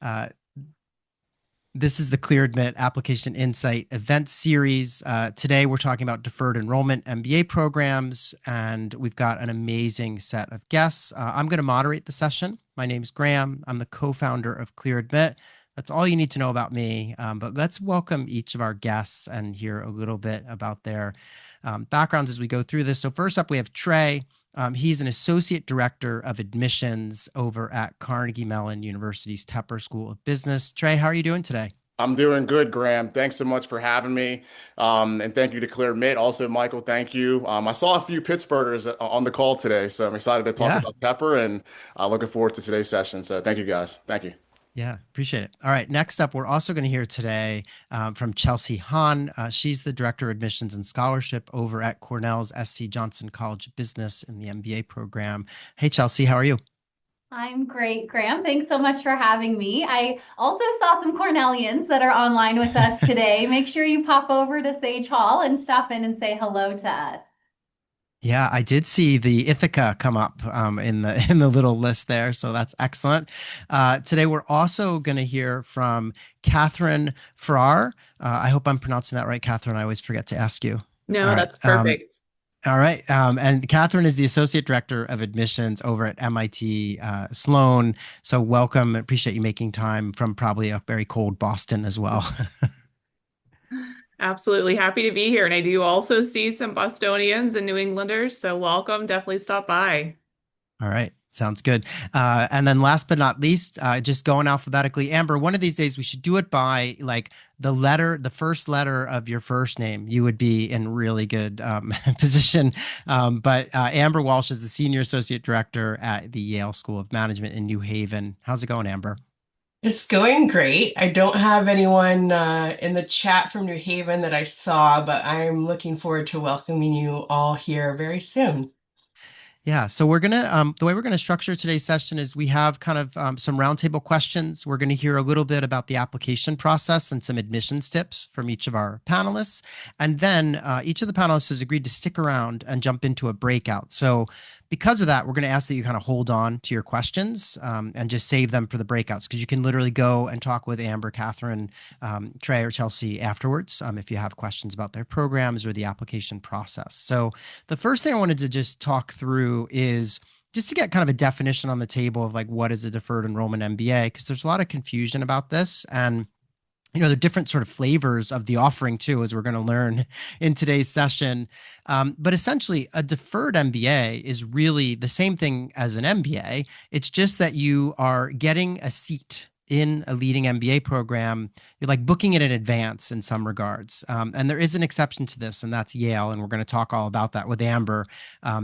Uh, this is the Clear Admit Application Insight event series. Today, we're talking about deferred enrollment MBA programs, and we've got an amazing set of guests. I'm going to moderate the session. My name's Graham. I'm the co-founder of Clear Admit. That's all you need to know about me. But let's welcome each of our guests and hear a little bit about their backgrounds as we go through this. So first up, we have Trey. He's an associate director of admissions over at Carnegie Mellon University's Tepper School of Business. Trey, how are you doing today? I'm doing good, Graham. Thanks so much for having me. And thank you to Clear Mid. Also, Michael, thank you. I saw a few Pittsburghers on the call today, so I'm excited to talk Yeah, about Pepper and looking forward to today's session. So thank you guys. Thank you. yeah, appreciate it. All right, next up, we're also going to hear today from Chelsea Hahn. She's the director of admissions and scholarship over at Cornell's SC Johnson College of Business in the MBA program. Hey, Chelsea, how are you? I'm great, Graham. Thanks so much for having me. I also saw some Cornellians that are online with us today. Make sure you pop over to Sage Hall and stop in and say hello to us. Yeah, I did see the Ithaca come up in the little list there, so that's excellent. Today, we're also going to hear from Catherine Farrar. I hope I'm pronouncing that right, Catherine. I always forget to ask you. All No, right. that's perfect. All right. And Catherine is the Associate Director of Admissions over at MIT Sloan. So welcome. Appreciate you making time from probably a very cold Boston as well. Absolutely happy to be here. And I do also see some Bostonians and New Englanders, so welcome. Definitely stop by. All right. Sounds good. And then last but not least, just going alphabetically, Amber, one of these days we should do it by like the first letter of your first name. You would be in really good position. But Amber Walsh is the Senior Associate Director at the Yale School of Management in New Haven. How's it going, Amber? It's going great. I don't have anyone in the chat from New Haven that I saw, but I'm looking forward to welcoming you all here very soon. Yeah, so we're gonna the way we're gonna structure today's session is we have kind of some roundtable questions. We're gonna hear a little bit about the application process and some admissions tips from each of our panelists, and then each of the panelists has agreed to stick around and jump into a breakout. So because of that, we're gonna ask that you kind of hold on to your questions and just save them for the breakouts because you can literally go and talk with Amber, Catherine, Trey, or Chelsea afterwards if you have questions about their programs or the application process. So the first thing I wanted to just talk through is just to get kind of a definition on the table of like what is a deferred enrollment MBA because there's a lot of confusion about this and there are different sort of flavors of the offering too, as we're going to learn in today's session. But essentially, a deferred MBA is really the same thing as an MBA. It's just that you are getting a seat in a leading MBA program. You're like booking it in advance in some regards. And there is an exception to this, and that's Yale. And we're going to talk all about that with Amber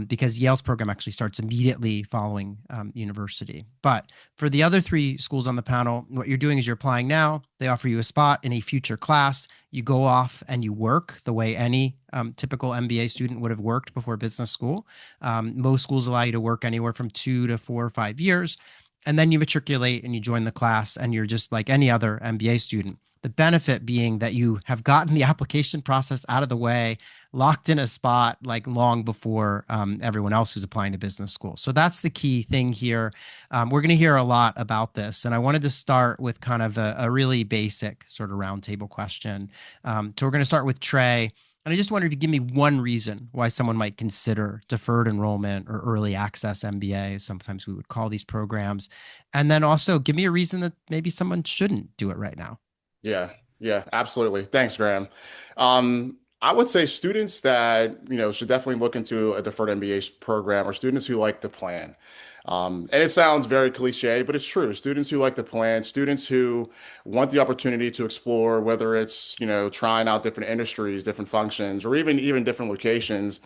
because Yale's program actually starts immediately following university. But for the other three schools on the panel, what you're doing is you're applying now. They offer you a spot in a future class. You go off and you work the way any typical MBA student would have worked before business school. Most schools allow you to work anywhere from 2 to 4 or 5 years. And then you matriculate and you join the class and you're just like any other MBA student. The benefit being that you have gotten the application process out of the way, locked in a spot like long before everyone else who's applying to business school. So that's the key thing here. We're going to hear a lot about this. And I wanted to start with kind of a really basic sort of roundtable question. So we're going to start with Trey. And I just wonder if you give me one reason why someone might consider deferred enrollment or early access MBA, sometimes we would call these programs. And then also give me a reason that maybe someone shouldn't do it right now. Yeah, yeah, absolutely. Thanks, Graham. I would say students that, should definitely look into a deferred MBA program are students who like to plan. And it sounds very cliche, but it's true. Students who like to plan, students who want the opportunity to explore, whether it's, trying out different industries, different functions, or even different locations.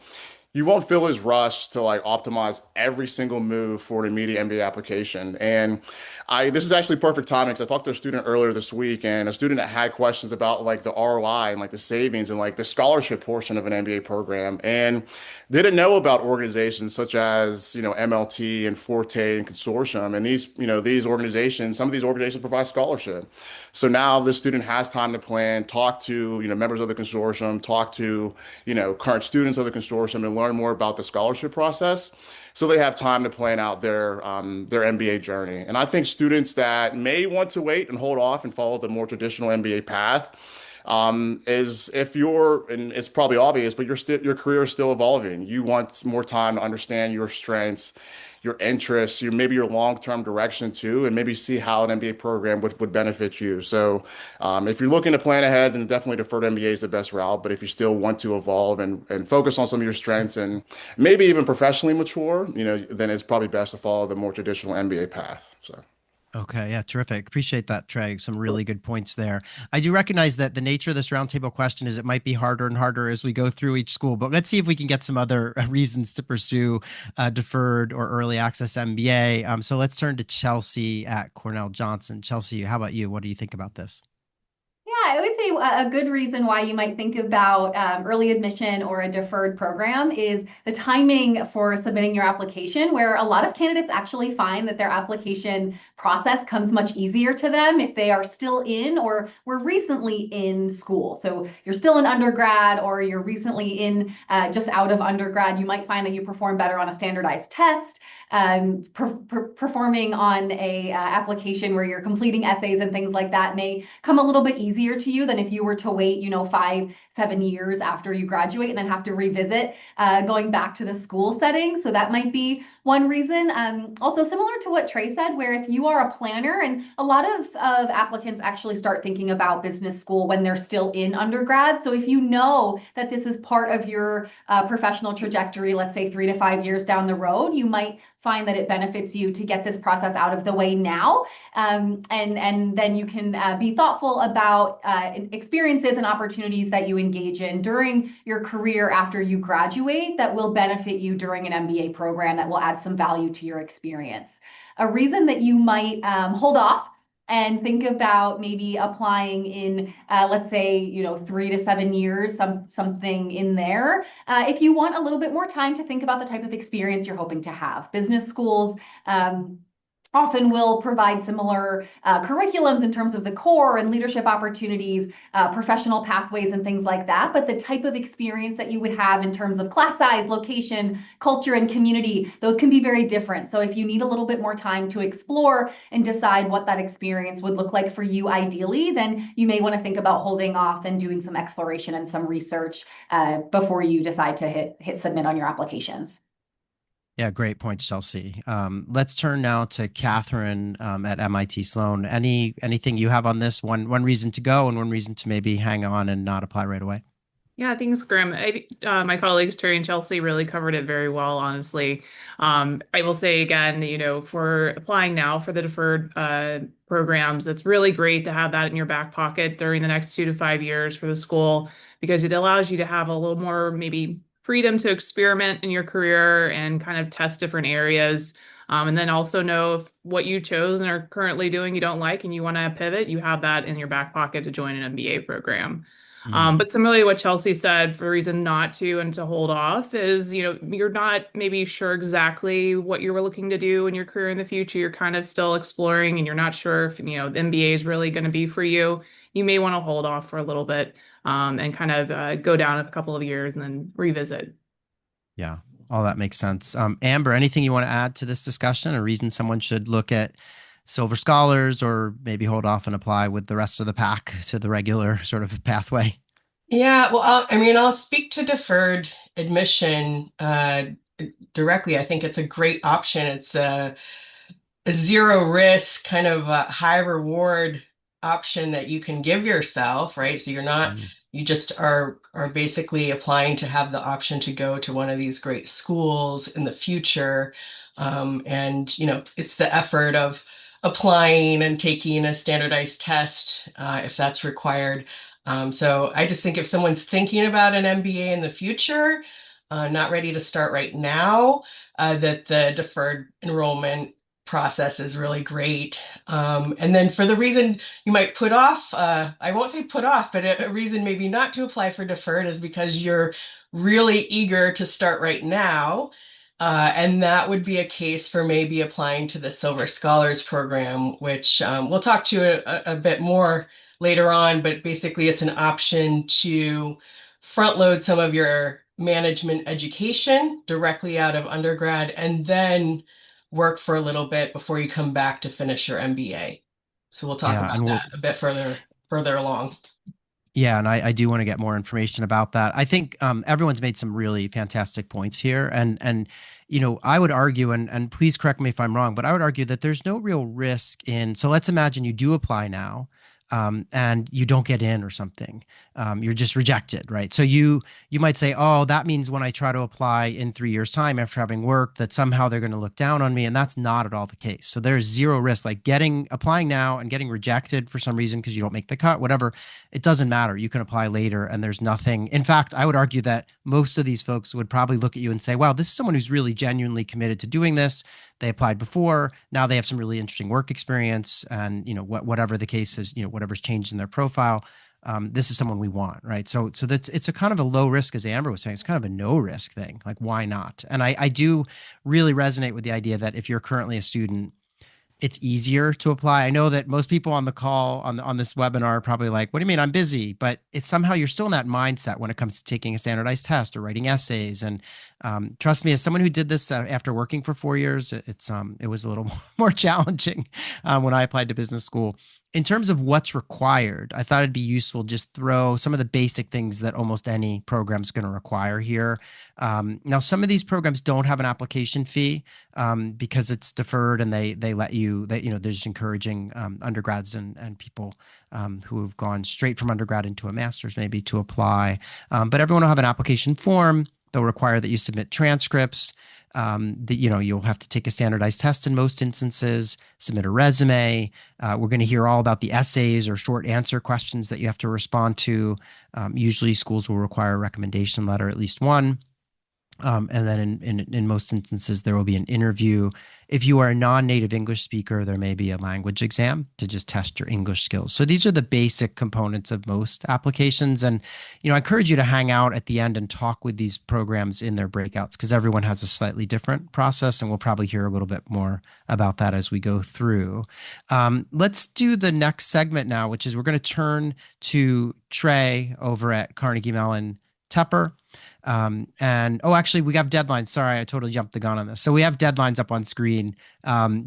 You won't feel as rushed to like optimize every single move for an immediate MBA application. And this is actually perfect timing because I talked to a student earlier this week and a student that had questions about like the ROI and like the savings and like the scholarship portion of an MBA program and didn't know about organizations such as, MLT and Forte and Consortium. And these organizations, some of these organizations provide scholarship. So now this student has time to plan, talk to, members of the consortium, talk to, current students of the consortium and learn more about the scholarship process, so they have time to plan out their MBA journey. And I think students that may want to wait and hold off and follow the more traditional MBA path, is if you're, and it's probably obvious, but your career is still evolving. You want more time to understand your strengths, your interests, maybe your long-term direction too, and maybe see how an MBA program would benefit you. So, if you're looking to plan ahead, then definitely deferred MBA is the best route. But if you still want to evolve and focus on some of your strengths and maybe even professionally mature, then it's probably best to follow the more traditional MBA path. So. Okay, yeah, terrific. Appreciate that, Trey. Some really good points there. I do recognize that the nature of this roundtable question is it might be harder and harder as we go through each school, but let's see if we can get some other reasons to pursue deferred or early access MBA. So let's turn to Chelsea at Cornell Johnson. Chelsea, how about you? What do you think about this? Yeah, I would say a good reason why you might think about early admission or a deferred program is the timing for submitting your application, where a lot of candidates actually find that their application process comes much easier to them if they are still in or were recently in school. So you're still an undergrad or you're recently in just out of undergrad, you might find that you perform better on a standardized test. Performing on a application where you're completing essays and things like that may come a little bit easier to you than if you were to wait, 5-7 years after you graduate and then have to revisit going back to the school setting. So that might be one reason. Also similar to what Trey said, where if you are a planner, and a lot of applicants actually start thinking about business school when they're still in undergrad. So if you know that this is part of your professional trajectory, let's say 3 to 5 years down the road, you might find that it benefits you to get this process out of the way now. And then you can be thoughtful about experiences and opportunities that you engage in during your career after you graduate that will benefit you during an MBA program that will add some value to your experience. A reason that you might hold off and think about maybe applying in, let's say, 3 to 7 years, something in there. If you want a little bit more time to think about the type of experience you're hoping to have. Business schools often will provide similar curriculums in terms of the core and leadership opportunities, professional pathways and things like that. But the type of experience that you would have in terms of class size, location, culture, and community, those can be very different. So if you need a little bit more time to explore and decide what that experience would look like for you ideally, then you may want to think about holding off and doing some exploration and some research before you decide to hit submit on your applications. Yeah, great points, Chelsea. Let's turn now to Catherine at MIT Sloan. Anything you have on this? One reason to go and one reason to maybe hang on and not apply right away. Yeah, thanks, Graham. My colleagues Terry and Chelsea really covered it very well, honestly. I will say again, for applying now for the deferred programs, it's really great to have that in your back pocket during the next 2 to 5 years for the school, because it allows you to have a little more maybe freedom to experiment in your career and kind of test different areas. And then also know if what you chose and are currently doing you don't like and you want to pivot, you have that in your back pocket to join an MBA program. But similarly, what Chelsea said, for a reason not to and to hold off is, you're not maybe sure exactly what you were looking to do in your career in the future. You're kind of still exploring and you're not sure if, the MBA is really going to be for you. You may want to hold off for a little bit and kind of go down a couple of years and then revisit. Yeah, all that makes sense. Amber, anything you want to add to this discussion? A reason someone should look at Silver Scholars or maybe hold off and apply with the rest of the pack to the regular sort of pathway? Yeah, well, I'll speak to deferred admission directly. I think it's a great option. It's a zero risk, kind of a high reward option that you can give yourself, right? So you just are basically applying to have the option to go to one of these great schools in the future. And it's the effort of applying and taking a standardized test if that's required. So I just think if someone's thinking about an MBA in the future, not ready to start right now, that the deferred enrollment process is really great. And then for the reason you might put off, I won't say put off, but a reason maybe not to apply for deferred is because you're really eager to start right now. And that would be a case for maybe applying to the Silver Scholars program, which we'll talk to a bit more later on, but basically it's an option to front load some of your management education directly out of undergrad and then work for a little bit before you come back to finish your MBA. So we'll talk Yeah, about and we're that a bit further along. Yeah, and I do want to get more information about that. I think everyone's made some really fantastic points here, and I would argue, and please correct me if I'm wrong, but I would argue that there's no real risk in. So let's imagine you do apply now, and you don't get in or something. You're just rejected, right? So you might say, oh, that means when I try to apply in 3 years' time after having worked, that somehow they're going to look down on me, and that's not at all the case. So there's zero risk, like applying now and getting rejected for some reason because you don't make the cut, whatever. It doesn't matter. You can apply later, and there's nothing. In fact, I would argue that most of these folks would probably look at you and say, wow, this is someone who's really genuinely committed to doing this. They applied before. Now they have some really interesting work experience, and whatever the case is, whatever's changed in their profile. This is someone we want, right? So that's it's a kind of a low risk, as Amber was saying. It's kind of a no risk thing. Like, why not? And I do really resonate with the idea that if you're currently a student, it's easier to apply. I know that most people on the call on this webinar are probably like, "What do you mean I'm busy?" But it's somehow you're still in that mindset when it comes to taking a standardized test or writing essays. And trust me, as someone who did this after working for 4 years, it was a little more challenging when I applied to business school. In terms of what's required, I thought it'd be useful just throw some of the basic things that almost any program is going to require here. Now, some of these programs don't have an application fee because it's deferred, and they let you they're just encouraging undergrads and people who have gone straight from undergrad into a master's maybe to apply. But everyone will have an application form. They'll require that you submit transcripts. That you'll have to take a standardized test in most instances, submit a resume. We're going to hear all about the essays or short answer questions that you have to respond to. Usually, schools will require a recommendation letter, at least one. And then in most instances, there will be an interview. If you are a non-native English speaker, there may be a language exam to just test your English skills. So these are the basic components of most applications. And, I encourage you to hang out at the end and talk with these programs in their breakouts because everyone has a slightly different process. And we'll probably hear a little bit more about that as we go through. Let's do the next segment now, which is we're going to turn to Trey over at Carnegie Mellon Tepper. And actually, we have deadlines. Sorry, I totally jumped the gun on this. So we have deadlines up on screen,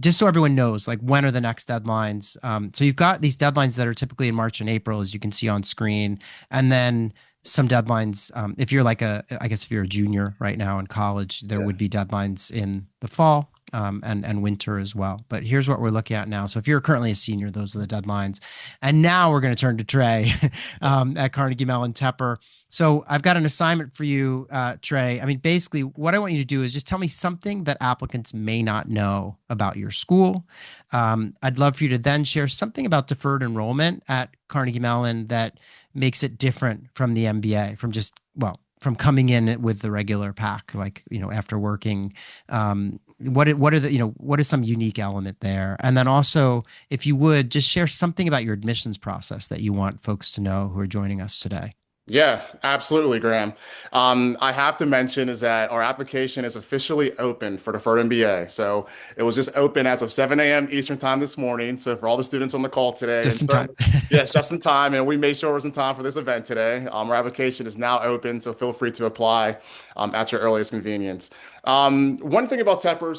just so everyone knows, like when are the next deadlines. So you've got these deadlines that are typically in March and April, as you can see on screen, and then some deadlines. If you're I guess if you're a junior right now in college, there would be deadlines in the fall. And winter as well. But here's what we're looking at now. So if you're currently a senior, those are the deadlines. And now we're going to turn to Trey at Carnegie Mellon Tepper. So I've got an assignment for you, Trey. I mean, basically, what I want you to do is just tell me something that applicants may not know about your school. I'd love for you to then share something about deferred enrollment at Carnegie Mellon that makes it different from the MBA, from coming in with the regular pack, like, after working. What is some unique element there? And then also, if you would just share something about your admissions process that you want folks to know who are joining us today. Yeah, absolutely, Graham. I have to mention is that our application is officially open for Deferred MBA. So it was just open as of 7 a.m. Eastern time this morning. So for all the students on the call today, Just in time. yes, just in time. And we made sure it was in time for this event today. Our application is now open, so feel free to apply at your earliest convenience. One thing about Tepper,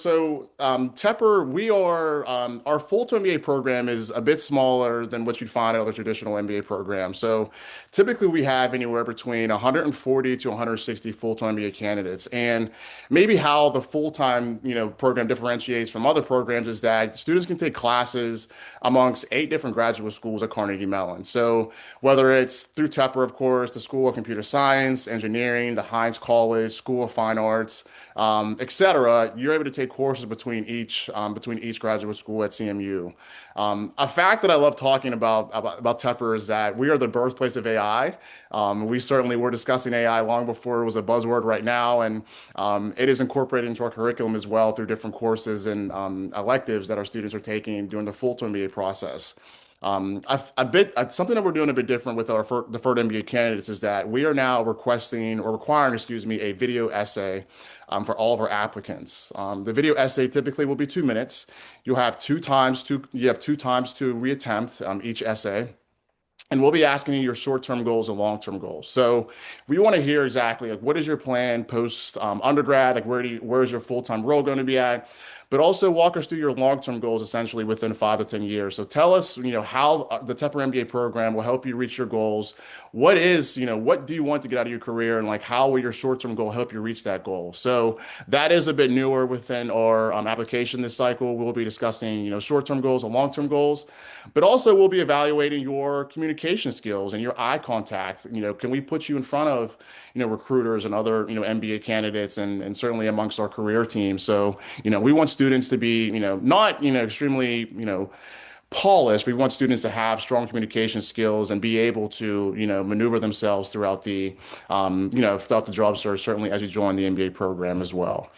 Tepper, our full-time MBA program is a bit smaller than what you'd find in other traditional MBA programs. So typically we have anywhere between 140 to 160 full-time MBA candidates. And maybe how the full-time, program differentiates from other programs is that students can take classes amongst 8 different graduate schools at Carnegie Mellon. So whether it's through Tepper, of course, the School of Computer Science, Engineering, the Heinz College, School of Fine Arts, etc., you're able to take courses between each graduate school at CMU. A fact that I love talking about Tepper is that we are the birthplace of AI. We certainly were discussing AI long before it was a buzzword right now, and it is incorporated into our curriculum as well through different courses and electives that our students are taking during the full-time MBA process. Something that we're doing a bit different with our deferred MBA candidates is that we are now requiring, a video essay for all of our applicants. The video essay typically will be 2 minutes. You have two times to reattempt each essay. And we'll be asking you your short-term goals and long-term goals. So we want to hear exactly like what is your plan post undergrad, like where is your full-time role going to be at, but also walk us through your long-term goals essentially within 5 to 10 years. So tell us, how the Tepper MBA program will help you reach your goals. What do you want to get out of your career, and like how will your short-term goal help you reach that goal? So that is a bit newer within our application this cycle. We'll be discussing, short-term goals and long-term goals. But also, we'll be evaluating your communication skills and your eye contact. Can we put you in front of, recruiters and other, MBA candidates and certainly amongst our career team. So, we want students to be, not, extremely, polished. We want students to have strong communication skills and be able to, maneuver themselves throughout throughout the job search, certainly as you join the MBA program as well.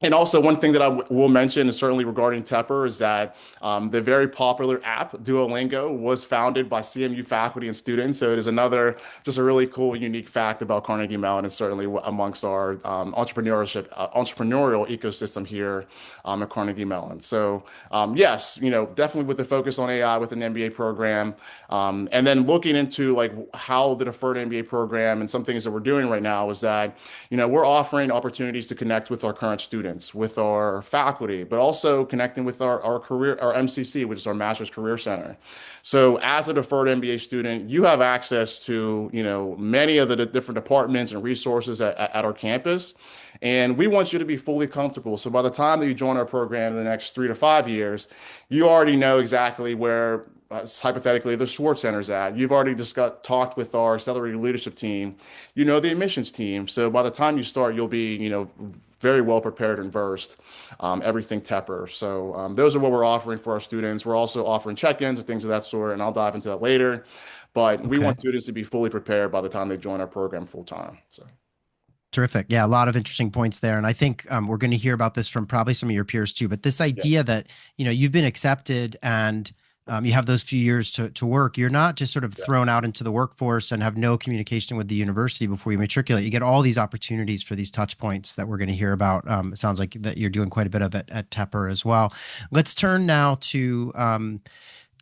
And also, one thing that I will mention is certainly regarding Tepper is that the very popular app Duolingo was founded by CMU faculty and students. So it is just a really cool, unique fact about Carnegie Mellon, and certainly amongst our entrepreneurial ecosystem here at Carnegie Mellon. So yes, definitely with the focus on AI with an MBA program, and then looking into like how the deferred MBA program and some things that we're doing right now is that we're offering opportunities to connect with our current students, with our faculty, but also connecting with our MCC, which is our Master's Career Center. So as a deferred MBA student, you have access to, many of the different departments and resources at our campus. And we want you to be fully comfortable. So by the time that you join our program in the next 3 to 5 years, you already know exactly where hypothetically the Schwartz Center's at. You've already talked with our accelerated leadership team, the admissions team. So by the time you start, you'll be, very well prepared and versed, everything Tepper. So those are what we're offering for our students. We're also offering check-ins and things of that sort, and I'll dive into that later. But we want students to be fully prepared by the time they join our program full time. So. Terrific. Yeah, a lot of interesting points there. And I think we're going to hear about this from probably some of your peers too. But this idea that, you've been accepted and you have those few years to work. You're not just sort of thrown out into the workforce and have no communication with the university before you matriculate. You get all these opportunities for these touch points that we're going to hear about. It sounds like that you're doing quite a bit of it at Tepper as well. Let's turn now to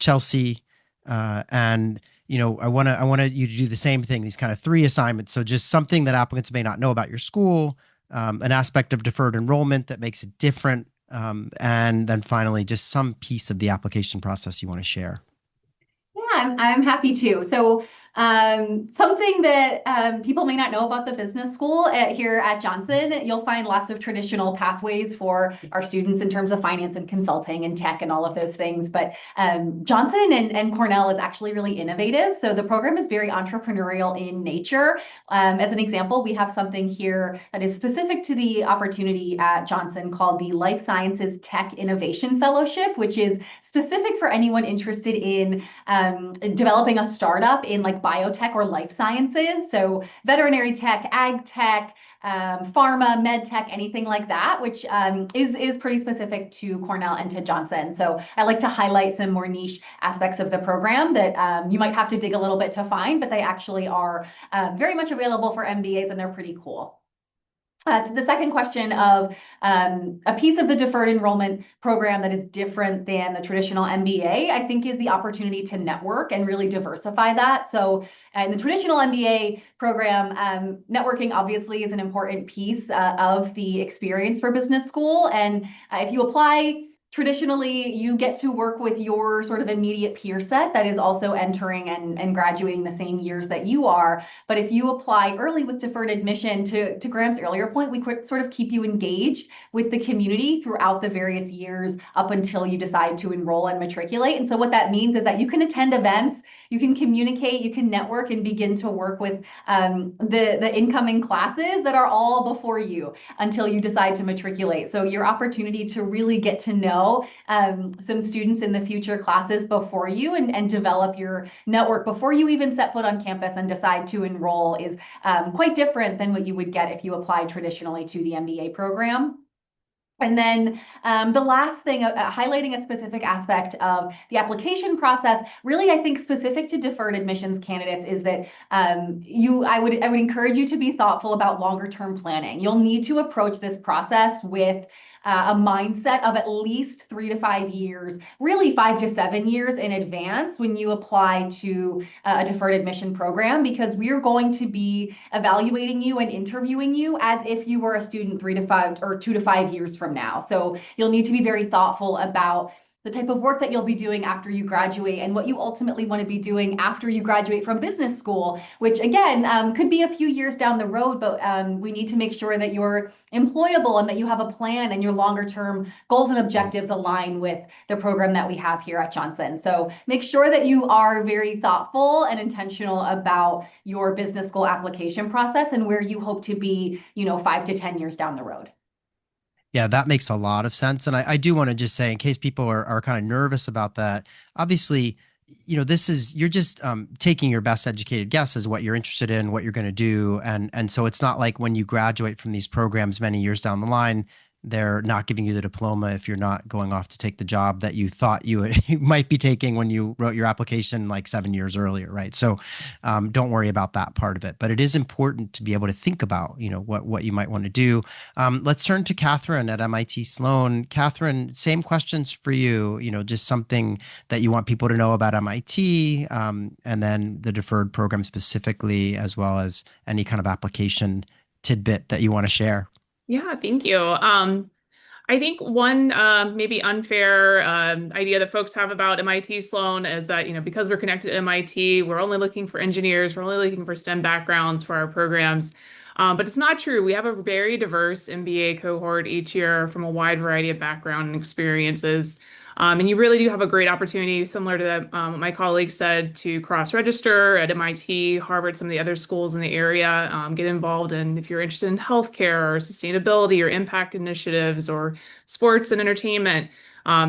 Chelsea, and I want you to do the same thing. These kind of 3 assignments. So just something that applicants may not know about your school, an aspect of deferred enrollment that makes it different. And then finally, just some piece of the application process you want to share. Yeah, I'm happy to. So something that people may not know about the business school here at Johnson, you'll find lots of traditional pathways for our students in terms of finance and consulting and tech and all of those things. But Johnson and Cornell is actually really innovative. So the program is very entrepreneurial in nature. As an example, we have something here that is specific to the opportunity at Johnson called the Life Sciences Tech Innovation Fellowship, which is specific for anyone interested in developing a startup in like biotech or life sciences. So veterinary tech, ag tech, pharma, med tech, anything like that, which is pretty specific to Cornell and to Johnson. So I like to highlight some more niche aspects of the program that you might have to dig a little bit to find, but they actually are very much available for MBAs, and they're pretty cool. To the second question of a piece of the deferred enrollment program that is different than the traditional MBA, I think is the opportunity to network and really diversify that. So in the traditional MBA program, networking obviously is an important piece of the experience for business school. And if you apply traditionally, you get to work with your sort of immediate peer set that is also entering and graduating the same years that you are. But if you apply early with deferred admission, to Graham's earlier point, we could sort of keep you engaged with the community throughout the various years up until you decide to enroll and matriculate. And so what that means is that you can attend events, you can communicate, you can network and begin to work with the incoming classes that are all before you until you decide to matriculate. So your opportunity to really get to know some students in the future classes before you and develop your network before you even set foot on campus and decide to enroll is quite different than what you would get if you applied traditionally to the MBA program. And then the last thing, highlighting a specific aspect of the application process, really I think specific to deferred admissions candidates is that I would encourage you to be thoughtful about longer term planning. You'll need to approach this process with a mindset of at least 3 to 5 years, really 5 to 7 years in advance when you apply to a deferred admission program, because we're going to be evaluating you and interviewing you as if you were a student 2 to 5 years from now. So you'll need to be very thoughtful about the type of work that you'll be doing after you graduate and what you ultimately want to be doing after you graduate from business school, which again could be a few years down the road, but we need to make sure that you're employable and that you have a plan and your longer term goals and objectives align with the program that we have here at Johnson. So make sure that you are very thoughtful and intentional about your business school application process and where you hope to be, 5 to 10 years down the road. Yeah, that makes a lot of sense. And I do want to just say, in case people are kind of nervous about that, obviously, you're just taking your best educated guess as what you're interested in, what you're going to do. And so it's not like when you graduate from these programs many years down the line, they're not giving you the diploma if you're not going off to take the job that you thought you might be taking when you wrote your application like 7 years earlier, right? So don't worry about that part of it. But it is important to be able to think about, what you might want to do. Let's turn to Catherine at MIT Sloan. Catherine, same questions for you, just something that you want people to know about MIT, and then the deferred program specifically, as well as any kind of application tidbit that you want to share. Yeah, thank you. I think one maybe unfair idea that folks have about MIT Sloan is that, because we're connected to MIT, we're only looking for engineers, we're only looking for STEM backgrounds for our programs. But it's not true. We have a very diverse MBA cohort each year from a wide variety of background and experiences. And you really do have a great opportunity, similar to that, my colleague said, to cross-register at MIT, Harvard, some of the other schools in the area, get involved in, if you're interested in healthcare or sustainability or impact initiatives or sports and entertainment.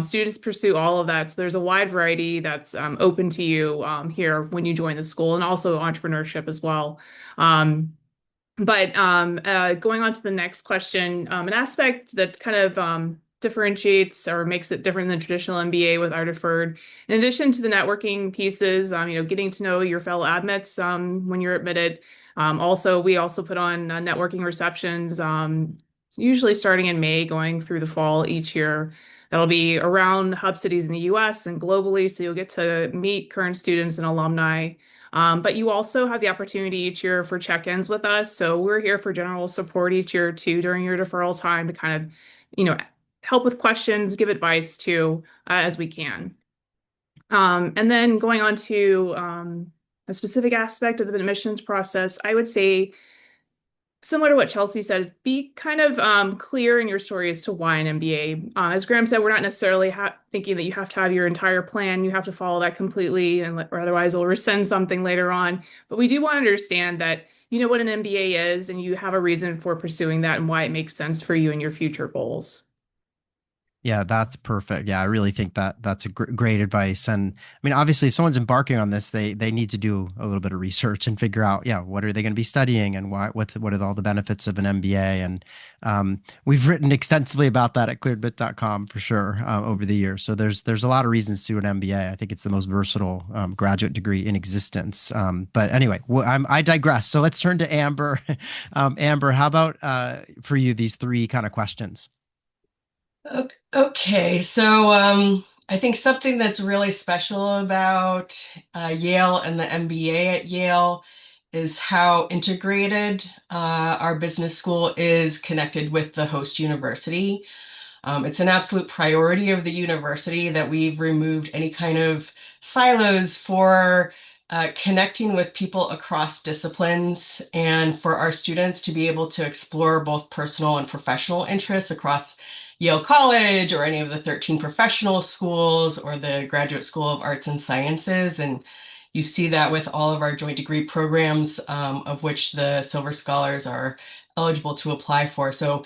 Students pursue all of that. So there's a wide variety that's open to you here when you join the school, and also entrepreneurship as well. But going on to the next question, an aspect that kind of differentiates or makes it different than traditional MBA with our deferred, in addition to the networking pieces, getting to know your fellow admits when you're admitted. We also put on networking receptions, usually starting in May, going through the fall each year. That'll be around hub cities in the US and globally, so you'll get to meet current students and alumni. But you also have the opportunity each year for check-ins with us. So we're here for general support each year too during your deferral time to kind of, help with questions, give advice too, as we can. And then going on to a specific aspect of the admissions process, I would say, similar to what Chelsea said, be kind of clear in your story as to why an MBA. As Graham said, we're not necessarily thinking that you have to have your entire plan. You have to follow that completely, or otherwise we'll rescind something later on. But we do want to understand that you know what an MBA is, and you have a reason for pursuing that and why it makes sense for you and your future goals. Yeah, that's perfect. Yeah, I really think that's a great advice. And I mean, obviously, if someone's embarking on this, they need to do a little bit of research and figure out, yeah, what are they going to be studying and what are all the benefits of an MBA. And we've written extensively about that at clearedbit.com for sure over the years. So there's a lot of reasons to an MBA. I think it's the most versatile graduate degree in existence. But anyway, I digress. So let's turn to Amber. Amber, how about for you these three kind of questions? Okay, so I think something that's really special about Yale and the MBA at Yale is how integrated our business school is connected with the host university. It's an absolute priority of the university that we've removed any kind of silos for connecting with people across disciplines, and for our students to be able to explore both personal and professional interests across Yale College or any of the 13 professional schools or the Graduate School of Arts and Sciences. And you see that with all of our joint degree programs, of which the Silver Scholars are eligible to apply for. So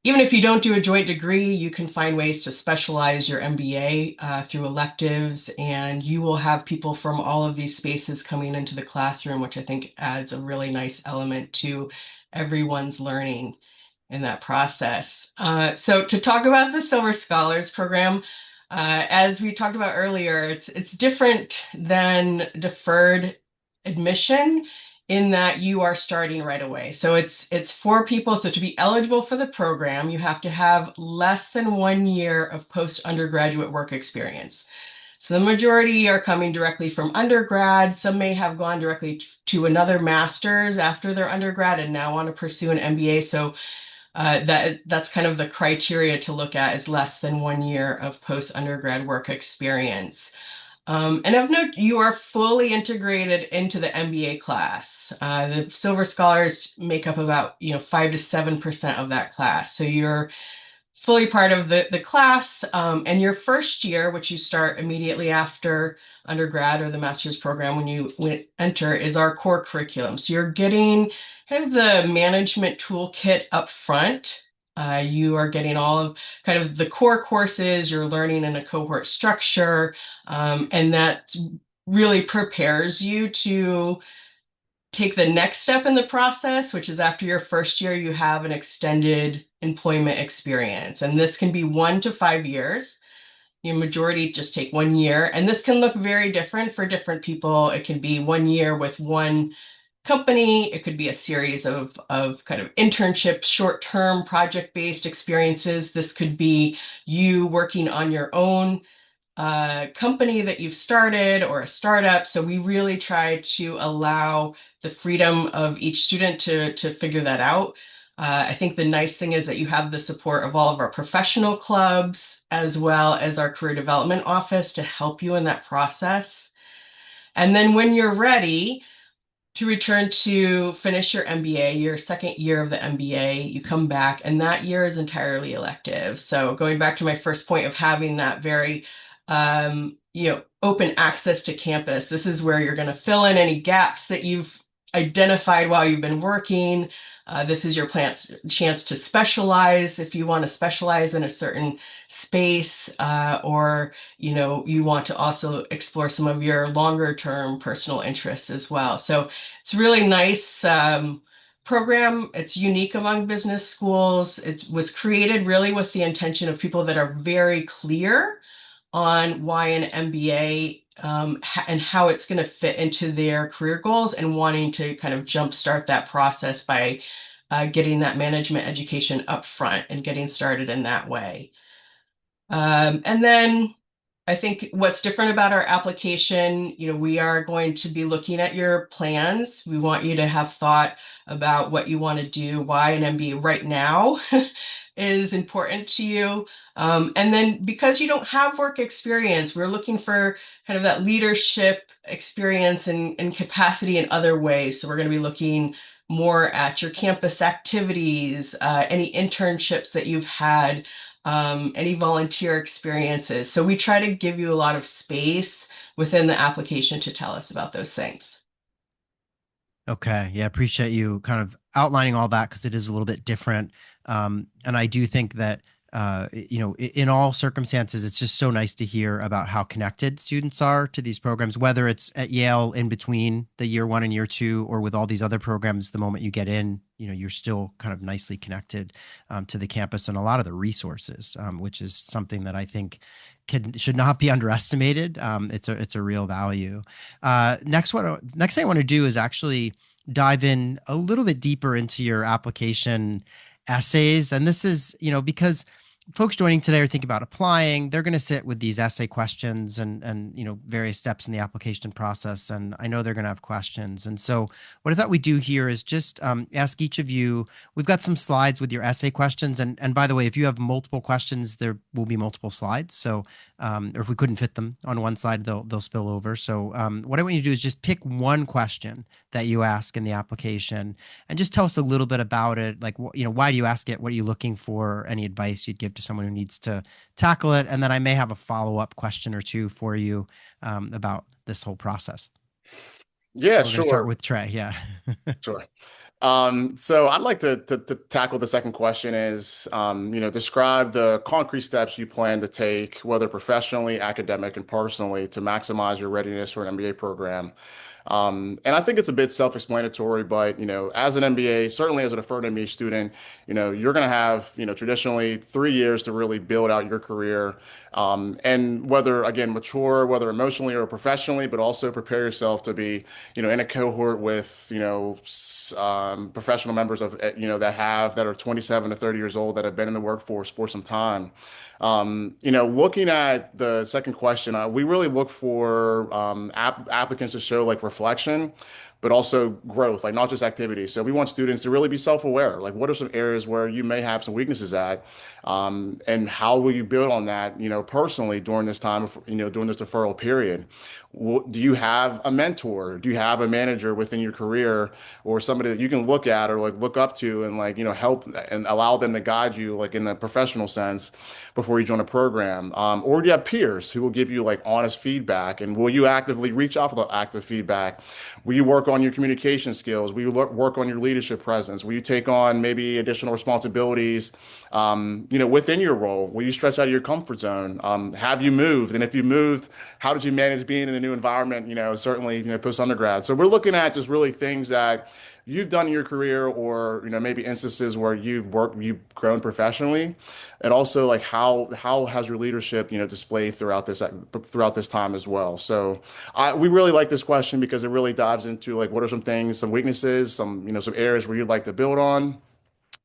even if you don't do a joint degree, you can find ways to specialize your MBA through electives, and you will have people from all of these spaces coming into the classroom, which I think adds a really nice element to everyone's learning in that process. So to talk about the Silver Scholars program, as we talked about earlier, it's different than deferred admission in that you are starting right away. So it's for people. So to be eligible for the program, you have to have less than 1 year of post-undergraduate work experience. So the majority are coming directly from undergrad. Some may have gone directly to another master's after their undergrad and now want to pursue an MBA. So that's kind of the criteria to look at, is less than 1 year of post-undergrad work experience. And of note, you are fully integrated into the MBA class. The Silver Scholars make up about 5 to 7% of that class. So you're fully part of the class. And your first year, which you start immediately after undergrad or the master's program when you enter, is our core curriculum. So you're getting kind of the management toolkit up front. You are getting all of kind of the core courses, you're learning in a cohort structure, and that really prepares you to take the next step in the process, which is after your first year, you have an extended employment experience. And this can be 1 to 5 years. The majority just take 1 year. And this can look very different for different people. It can be 1 year with one company. It could be a series of kind of internships, short-term project-based experiences. This could be you working on your own company that you've started or a startup. So we really try to allow the freedom of each student to figure that out. I think the nice thing is that you have the support of all of our professional clubs as well as our career development office to help you in that process. And then when you're ready to return to finish your MBA, your second year of the MBA, you come back, and that year is entirely elective. So going back to my first point of having that very open access to campus, this is where you're going to fill in any gaps that you've identified while you've been working. This is your chance to specialize if you want to specialize in a certain space, or you want to also explore some of your longer term personal interests as well. So it's a really nice program. It's unique among business schools. It was created really with the intention of people that are very clear on why an MBA and how it's going to fit into their career goals, and wanting to kind of jumpstart that process by getting that management education up front and getting started in that way. And then I think what's different about our application, we are going to be looking at your plans. We want you to have thought about what you want to do, why an MBA right now is important to you. And then because you don't have work experience, we're looking for kind of that leadership experience and capacity in other ways. So we're going to be looking more at your campus activities, any internships that you've had, any volunteer experiences. So we try to give you a lot of space within the application to tell us about those things. Okay. Yeah. Appreciate you kind of outlining all that because it is a little bit different. And I do think that, in all circumstances, it's just so nice to hear about how connected students are to these programs, whether it's at Yale in between the year one and year two, or with all these other programs, the moment you get in, you're still kind of nicely connected to the campus and a lot of the resources, which is something that I think should not be underestimated. It's a real value. Next thing I want to do is actually dive in a little bit deeper into your application essays. And this is, because folks joining today are thinking about applying, they're going to sit with these essay questions and various steps in the application process. And I know they're going to have questions. And so what I thought we'd do here is just ask each of you. We've got some slides with your essay questions. And by the way, if you have multiple questions, there will be multiple slides. So or if we couldn't fit them on one slide, they'll spill over. So what I want you to do is just pick one question that you ask in the application and just tell us a little bit about it. Like, why do you ask it? What are you looking for? Any advice you'd give to someone who needs to tackle it? And then I may have a follow-up question or two for you about this whole process. Yeah, So we're going to start sure. with Trey. Yeah. Sure. So I'd like to tackle the second question is, describe the concrete steps you plan to take, whether professionally, academic, and personally, to maximize your readiness for an MBA program. And I think it's a bit self-explanatory, but, as an MBA, certainly as a deferred MBA student, you're going to have, traditionally 3 years to really build out your career. And whether, again, mature, whether emotionally or professionally, but also prepare yourself to be in a cohort with, professional members of, that are 27 to 30 years old that have been in the workforce for some time. Looking at the second question, we really look for applicants to show like reflection, but also growth, like not just activity. So we want students to really be self-aware. Like, what are some areas where you may have some weaknesses at, and how will you build on that, personally during this time of, during this deferral period? Do you have a mentor? Do you have a manager within your career, or somebody that you can look at or like look up to and like, help and allow them to guide you like in the professional sense before you join a program? Or do you have peers who will give you like honest feedback? And will you actively reach out for the active feedback? Will you work on your communication skills? Will you work on your leadership presence? Will you take on maybe additional responsibilities, within your role? Will you stretch out of your comfort zone? Have you moved? And if you moved, how did you manage being in a new environment? Certainly, post undergrad. So we're looking at just really things that you've done in your career, or maybe instances where you've grown professionally, and also like how has your leadership displayed throughout this time as well. So we really like this question because it really dives into like what are some things, some weaknesses, some areas where you'd like to build on.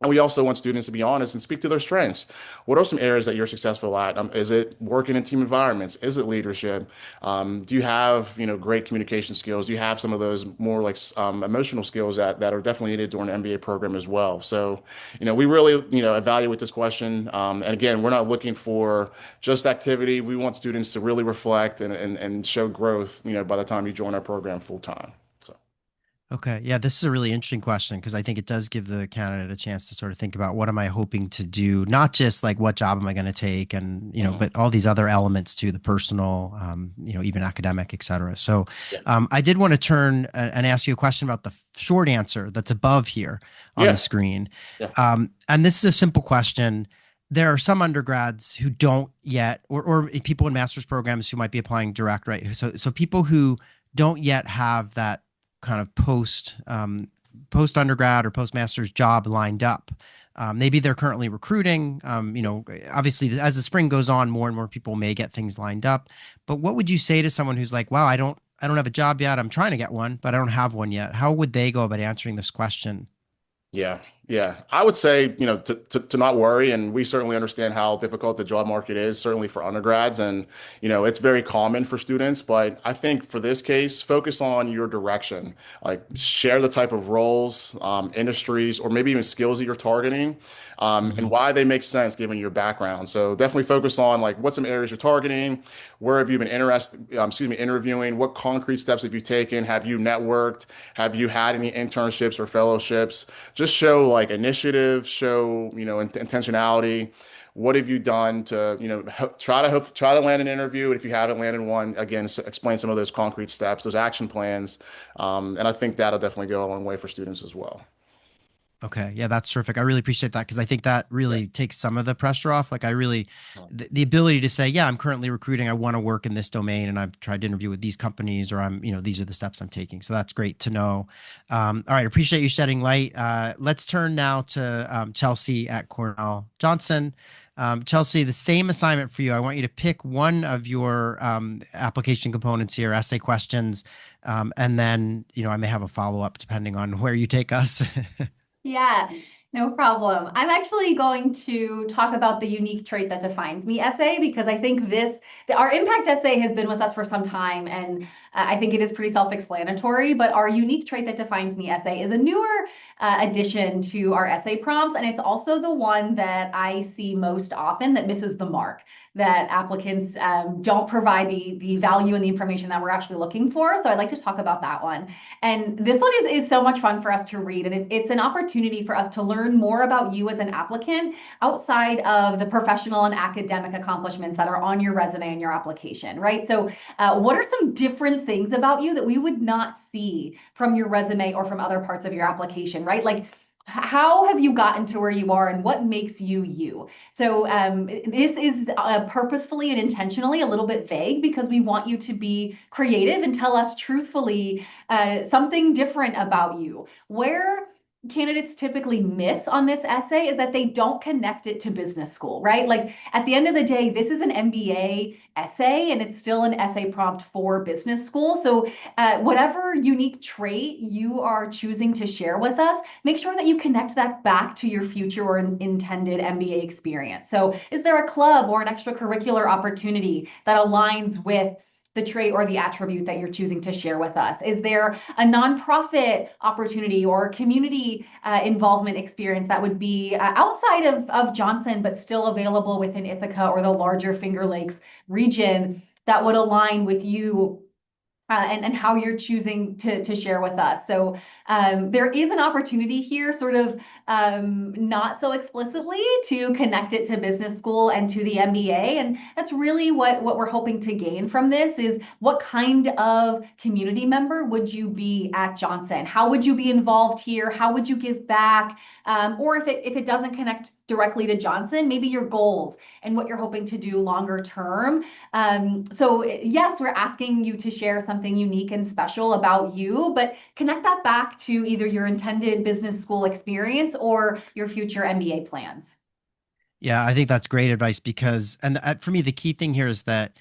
And we also want students to be honest and speak to their strengths. What are some areas that you're successful at? Is it working in team environments? Is it leadership? Do you have, great communication skills? Do you have some of those more like emotional skills that are definitely needed during an MBA program as well? So, we really, evaluate this question. And again, we're not looking for just activity. We want students to really reflect and show growth, by the time you join our program full time. So. Okay. Yeah, this is a really interesting question because I think it does give the candidate a chance to sort of think about what am I hoping to do, not just like what job am I going to take and, but all these other elements to the personal, even academic, et cetera. So Yeah. I did want to turn and ask you a question about the short answer that's above here on Yeah. the screen. Yeah. And this is a simple question. There are some undergrads who don't yet, or people in master's programs who might be applying direct, right? So people who don't yet have that kind of post undergrad or post master's job lined up. Maybe they're currently recruiting. Obviously, as the spring goes on, more and more people may get things lined up. But what would you say to someone who's like, "Wow, I don't have a job yet. I'm trying to get one, but I don't have one yet." How would they go about answering this question? Yeah, yeah. I would say, to not worry. And we certainly understand how difficult the job market is, certainly for undergrads. And, it's very common for students. But I think for this case, focus on your direction. Like share the type of roles, industries, or maybe even skills that you're targeting, and why they make sense given your background. So definitely focus on like what some areas you're targeting, where have you been interviewing, what concrete steps have you taken, have you networked, have you had any internships or fellowships? Just show like initiative, show, intentionality. What have you done to, try to land an interview? And if you haven't landed one, again, explain some of those concrete steps, those action plans. And I think that'll definitely go a long way for students as well. Okay. Yeah, that's terrific. I really appreciate that because I think that Yeah. really takes some of the pressure off. Like the ability to say, yeah, I'm currently recruiting. I want to work in this domain and I've tried to interview with these companies or these are the steps I'm taking. So that's great to know. All right. Appreciate you shedding light. Let's turn now to Chelsea at Cornell Johnson. Chelsea, the same assignment for you. I want you to pick one of your application components here, essay questions, and then, I may have a follow-up depending on where you take us. Yeah, no problem. I'm actually going to talk about the unique trait that defines me essay because I think our impact essay has been with us for some time and I think it is pretty self-explanatory, but our unique trait that defines me essay is a newer addition to our essay prompts. And it's also the one that I see most often that misses the mark, that applicants don't provide the value and the information that we're actually looking for. So I'd like to talk about that one. And this one is so much fun for us to read. And it's an opportunity for us to learn more about you as an applicant outside of the professional and academic accomplishments that are on your resume and your application, right? So what are some different things about you that we would not see from your resume or from other parts of your application, right? Like, how have you gotten to where you are and what makes you you? So this is purposefully and intentionally a little bit vague because we want you to be creative and tell us truthfully something different about you. Where candidates typically miss on this essay is that they don't connect it to business school, right? Like at the end of the day, this is an MBA essay and it's still an essay prompt for business school. So whatever unique trait you are choosing to share with us, make sure that you connect that back to your future or intended MBA experience. So is there a club or an extracurricular opportunity that aligns with the trait or the attribute that you're choosing to share with us? Is there a nonprofit opportunity or community involvement experience that would be outside of Johnson, but still available within Ithaca or the larger Finger Lakes region that would align with you and how you're choosing to share with us? So there is an opportunity here, sort of not so explicitly, to connect it to business school and to the MBA. And that's really what we're hoping to gain from this is what kind of community member would you be at Johnson? How would you be involved here? How would you give back? Or if it doesn't connect directly to Johnson, maybe your goals and what you're hoping to do longer term. So yes, we're asking you to share something unique and special about you, but connect that back to either your intended business school experience or your future MBA plans. Yeah, I think that's great advice because, and for me, the key thing here is that,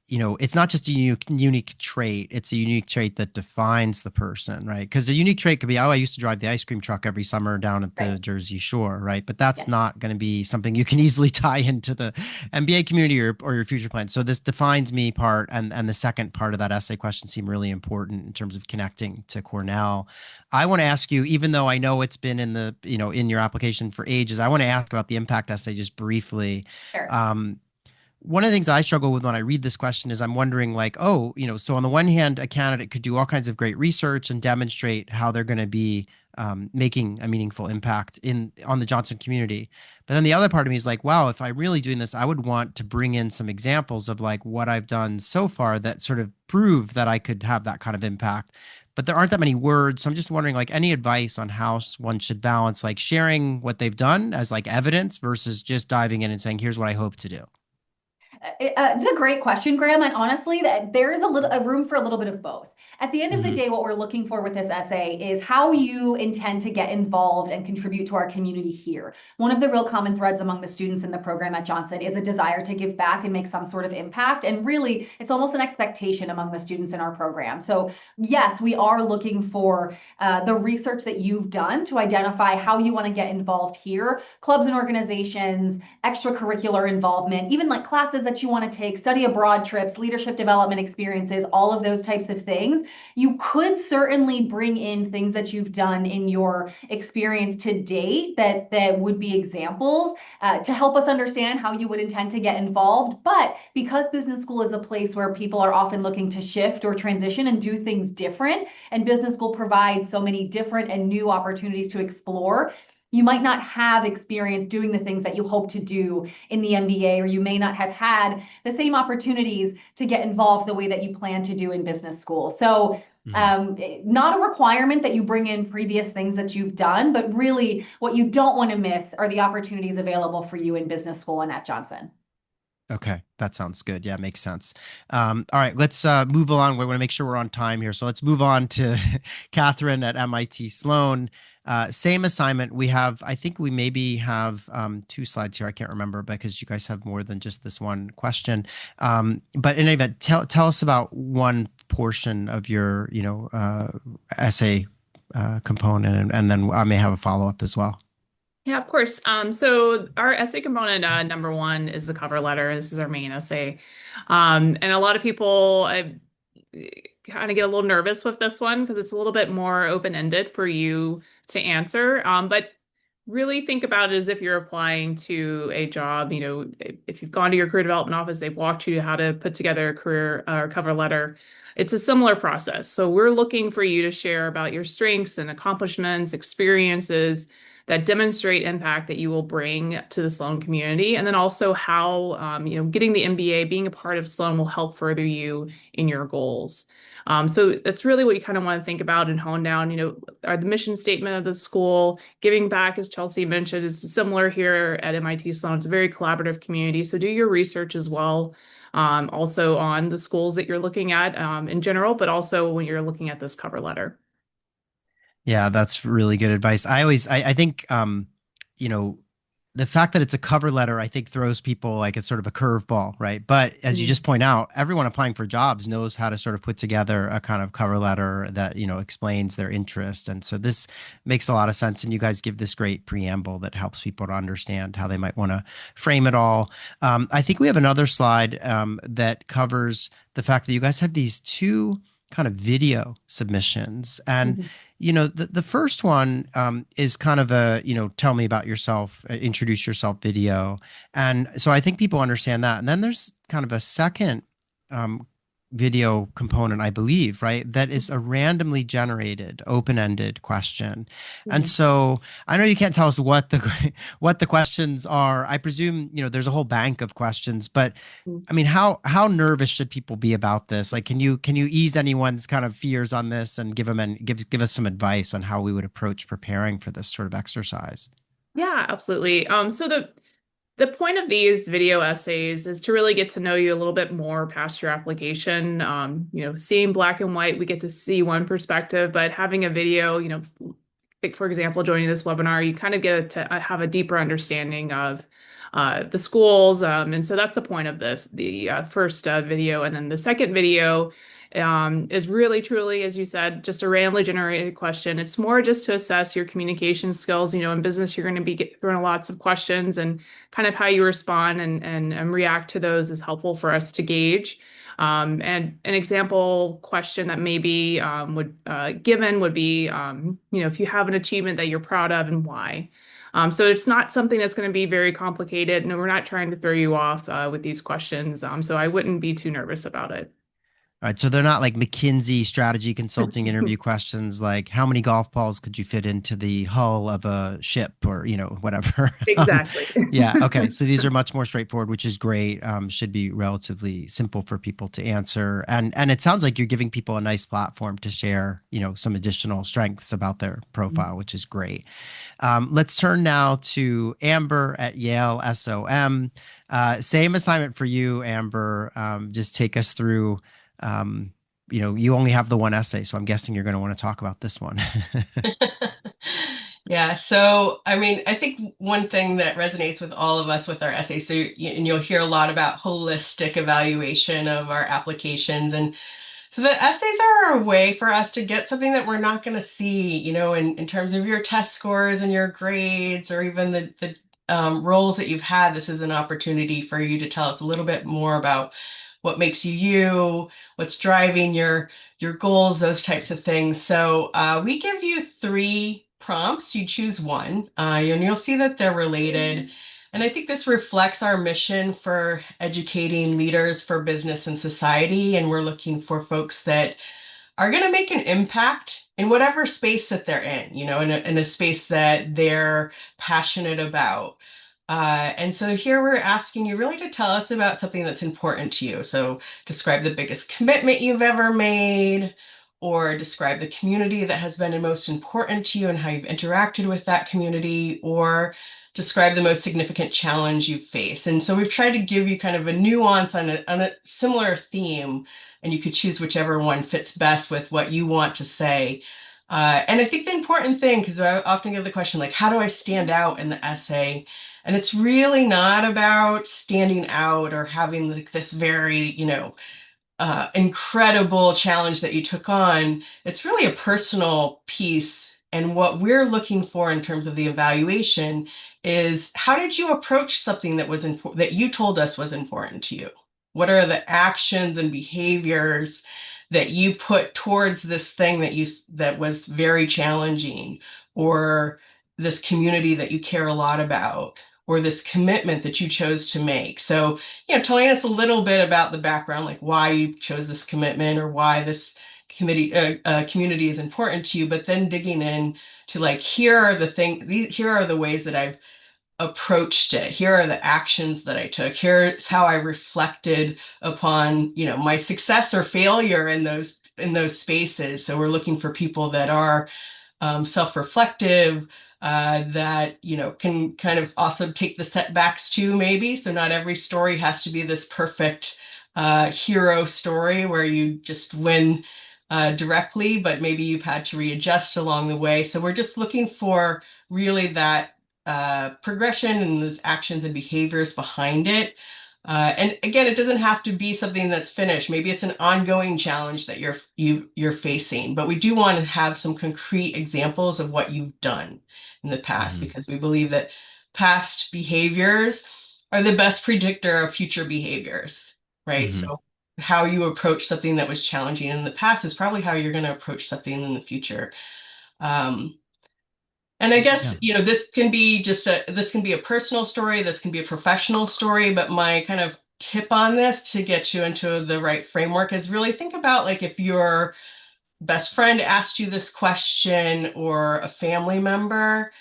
it's not just a unique trait. It's a unique trait that defines the person, right? Because a unique trait could be, oh, I used to drive the ice cream truck every summer down at the Right. Jersey Shore, right? But that's Yes. not going to be something you can easily tie into the MBA community or your future plans. So this defines me part, and the second part of that essay question seemed really important in terms of connecting to Cornell. I want to ask you, even though I know it's been in in your application for ages, I want to ask about the impact essay just briefly. Sure. Um, One of the things I struggle with when I read this question is I'm wondering, like, oh, so on the one hand, a candidate could do all kinds of great research and demonstrate how they're going to be making a meaningful impact on the Johnson community. But then the other part of me is like, wow, if I'm really doing this, I would want to bring in some examples of like what I've done so far that sort of prove that I could have that kind of impact. But there aren't that many words. So I'm just wondering, like, any advice on how one should balance like sharing what they've done as like evidence versus just diving in and saying, here's what I hope to do. It's a great question, Graham. And honestly, that there is a room for a little bit of both. At the end of the Hmm. day, what we're looking for with this essay is how you intend to get involved and contribute to our community here. One of the real common threads among the students in the program at Johnson is a desire to give back and make some sort of impact. And really, it's almost an expectation among the students in our program. So yes, we are looking for the research that you've done to identify how you want to get involved here, clubs and organizations, extracurricular involvement, even like classes that you want to take, study abroad trips, leadership development experiences, all of those types of things. You could certainly bring in things that you've done in your experience to date that would be examples to help us understand how you would intend to get involved. But because business school is a place where people are often looking to shift or transition and do things different, and business school provides so many different and new opportunities to explore, you might not have experience doing the things that you hope to do in the MBA, or you may not have had the same opportunities to get involved the way that you plan to do in business school. So Hmm. not a requirement that you bring in previous things that you've done, but really what you don't want to miss are the opportunities available for you in business school and at Johnson. Okay, that sounds good. Yeah, makes sense. All right, let's move along. We want to make sure we're on time here. So let's move on to Catherine at MIT Sloan. Same assignment. I think we maybe have two slides here. I can't remember because you guys have more than just this one question. But in any event, tell us about one portion of your, essay component, and then I may have a follow-up as well. Yeah, of course. So our essay component, number one, is the cover letter. This is our main essay. And a lot of people kind of get a little nervous with this one because it's a little bit more open-ended for you to answer. But really think about it as if you're applying to a job. If you've gone to your career development office, they've walked you how to put together a career or cover letter. It's a similar process. So we're looking for you to share about your strengths and accomplishments, experiences that demonstrate impact that you will bring to the Sloan community, and then also how getting the MBA, being a part of Sloan, will help further you in your goals. So that's really what you kind of want to think about and hone down. Are the mission statement of the school, giving back, as Chelsea mentioned, is similar here at MIT Sloan. It's a very collaborative community, so do your research as well. Also on the schools that you're looking at in general, but also when you're looking at this cover letter. Yeah, that's really good advice. I think, you know, the fact that it's a cover letter, I think throws people like it's sort of a curveball, right? But as you Mhm. just point out, everyone applying for jobs knows how to sort of put together a kind of cover letter that, explains their interest. And so this makes a lot of sense. And you guys give this great preamble that helps people to understand how they might want to frame it all. I think we have another slide that covers the fact that you guys have these two kind of video submissions. And Mhm. the first one is kind of a, tell me about yourself, introduce yourself video. And so I think people understand that. And then there's kind of a second um, video component, I believe, right? That is a randomly generated, open-ended question. And Mhm. so I know you can't tell us what the what the questions are. I presume, there's a whole bank of questions, but Mhm. I mean, how nervous should people be about this? Like, can you ease anyone's kind of fears on this and give us some advice on how we would approach preparing for this sort of exercise? Yeah, absolutely. So the point of these video essays is to really get to know you a little bit more past your application. Seeing black and white, we get to see one perspective, but having a video, like for example, joining this webinar, you kind of get to have a deeper understanding of the schools. And so that's the point of the first video. And then the second video is really, truly, as you said, just a randomly generated question. It's more just to assess your communication skills. In business, you're going to be thrown lots of questions, and kind of how you respond and react to those is helpful for us to gauge. And an example question that maybe would given would be, if you have an achievement that you're proud of and why. So it's not something that's going to be very complicated, and we're not trying to throw you off with these questions. So I wouldn't be too nervous about it. All right, so they're not like McKinsey strategy consulting interview questions like how many golf balls could you fit into the hull of a ship or, whatever. Exactly. Yeah, okay. So these are much more straightforward, which is great. Should be relatively simple for people to answer. And it sounds like you're giving people a nice platform to share, some additional strengths about their profile, which is great. Let's turn now to Amber at Yale SOM. Same assignment for you, Amber. Just take us through. Um, you only have the one essay, so I'm guessing you're going to want to talk about this one. Yeah, so I mean, I think one thing that resonates with all of us with our essays, and you'll hear a lot about holistic evaluation of our applications. And so the essays are a way for us to get something that we're not going to see, in terms of your test scores and your grades or even the roles that you've had. This is an opportunity for you to tell us a little bit more about what makes you you, what's driving your goals, those types of things. So we give you three prompts. You choose one, and you'll see that they're related. And I think this reflects our mission for educating leaders for business and society. And we're looking for folks that are going to make an impact in whatever space that they're in, in a space that they're passionate about. And so here we're asking you really to tell us about something that's important to you. So describe the biggest commitment you've ever made, or describe the community that has been the most important to you and how you've interacted with that community, or describe the most significant challenge you've faced. And so we've tried to give you kind of a nuance on a similar theme, and you could choose whichever one fits best with what you want to say. And I think the important thing, because I often get the question, like, how do I stand out in the essay? And it's really not about standing out or having like this very, incredible challenge that you took on. It's really a personal piece. And what we're looking for in terms of the evaluation is how did you approach something that was that you told us was important to you? What are the actions and behaviors that you put towards this thing that was very challenging, or this community that you care a lot about, or this commitment that you chose to make? So telling us a little bit about the background, like why you chose this commitment or why this community is important to you, but then digging in to like, here are the ways that I've approached it. Here are the actions that I took. Here's how I reflected upon, my success or failure in those spaces. So we're looking for people that are self-reflective, that can kind of also take the setbacks too, maybe. So not every story has to be this perfect hero story where you just win directly, but maybe you've had to readjust along the way. So we're just looking for really that progression and those actions and behaviors behind it. And again, it doesn't have to be something that's finished. Maybe it's an ongoing challenge that you're facing, but we do want to have some concrete examples of what you've done in the past Hmm. because we believe that past behaviors are the best predictor of future behaviors, right? Hmm. So how you approach something that was challenging in the past is probably how you're going to approach something in the future. Um, and I guess, Yeah. this can be a personal story, this can be a professional story, but my kind of tip on this to get you into the right framework is really think about like if your best friend asked you this question or a family member,